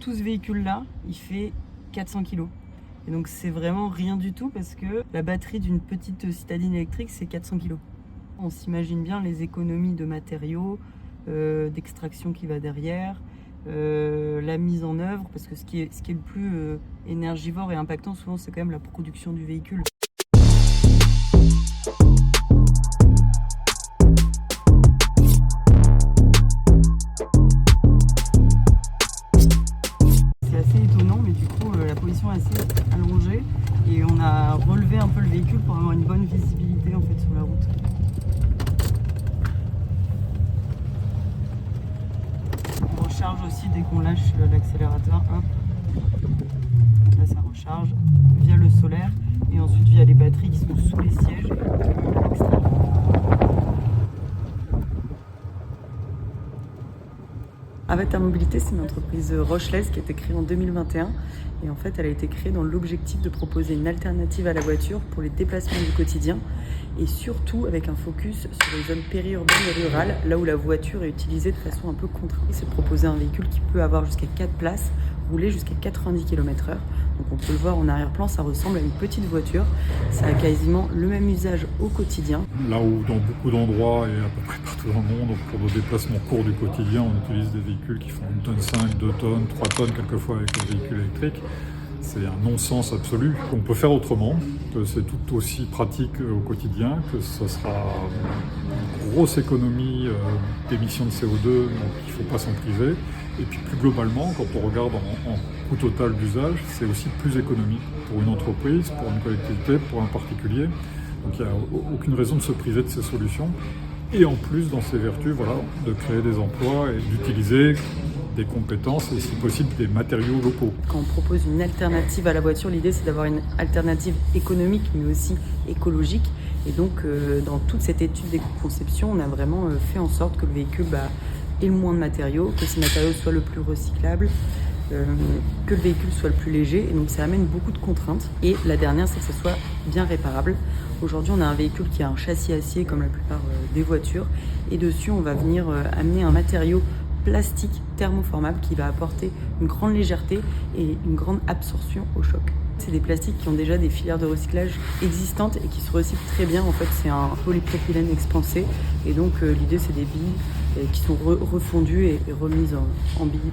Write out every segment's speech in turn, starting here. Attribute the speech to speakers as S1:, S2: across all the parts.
S1: Tout ce véhicule-là, il fait 400 kg. Et donc c'est vraiment rien du tout parce que la batterie d'une petite citadine électrique, c'est 400 kg. On s'imagine bien les économies de matériaux, d'extraction qui va derrière, la mise en œuvre, parce que ce qui est le plus énergivore et impactant souvent, c'est quand même la production du véhicule. C'est assez étonnant, mais du coup la position est assez allongée et on a relevé un peu le véhicule pour avoir une bonne visibilité en fait sur la route. On recharge aussi dès qu'on lâche l'accélérateur. Hop. Là ça recharge via le solaire et ensuite via les batteries qui sont sous les sièges à l'extérieur. Avatar Mobilité, c'est une entreprise rochelaise qui a été créée en 2021 et en fait elle a été créée dans l'objectif de proposer une alternative à la voiture pour les déplacements du quotidien et surtout avec un focus sur les zones périurbaines et rurales, là où la voiture est utilisée de façon un peu contrainte. C'est de proposer un véhicule qui peut avoir jusqu'à 4 places, rouler jusqu'à 90 km/h. Donc on peut le voir en arrière-plan, ça ressemble à une petite voiture. Ça a quasiment le même usage au quotidien.
S2: Là où dans beaucoup d'endroits et à peu près partout dans le monde, pour nos déplacements courts du quotidien, on utilise des véhicules qui font 1,5 tonne, 2 tonnes, 3 tonnes quelquefois avec les véhicules électriques. C'est un non-sens absolu. On peut faire autrement, que c'est tout aussi pratique au quotidien, que ce sera une grosse économie d'émissions de CO2, donc il ne faut pas s'en priver. Et puis plus globalement, quand on regarde en coût total d'usage, c'est aussi plus économique pour une entreprise, pour une collectivité, pour un particulier. Donc il n'y a aucune raison de se priver de ces solutions. Et en plus, dans ses vertus, voilà, de créer des emplois et d'utiliser des compétences et si possible des matériaux locaux.
S1: Quand on propose une alternative à la voiture, l'idée c'est d'avoir une alternative économique mais aussi écologique. Et donc dans toute cette étude d'éco-conception, on a vraiment fait en sorte que le véhicule ait le moins de matériaux, que ces matériaux soient le plus recyclables, que le véhicule soit le plus léger. Et donc ça amène beaucoup de contraintes. Et la dernière, c'est que ça soit bien réparable. Aujourd'hui, on a un véhicule qui a un châssis acier comme la plupart des voitures. Et dessus, on va venir amener un matériau plastique thermoformable qui va apporter une grande légèreté et une grande absorption au choc. C'est des plastiques qui ont déjà des filières de recyclage existantes et qui se recyclent très bien. En fait, c'est un polypropylène expansé et donc l'idée c'est des billes qui sont refondues et remises en billes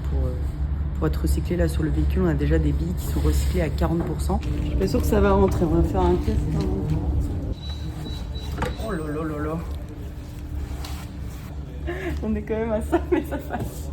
S1: pour être recyclées. Là sur le véhicule, on a déjà des billes qui sont recyclées à 40%. Je suis pas sûre que ça va rentrer. On va faire un test. Oh là là là là. On est quand même à ça, mais ça passe.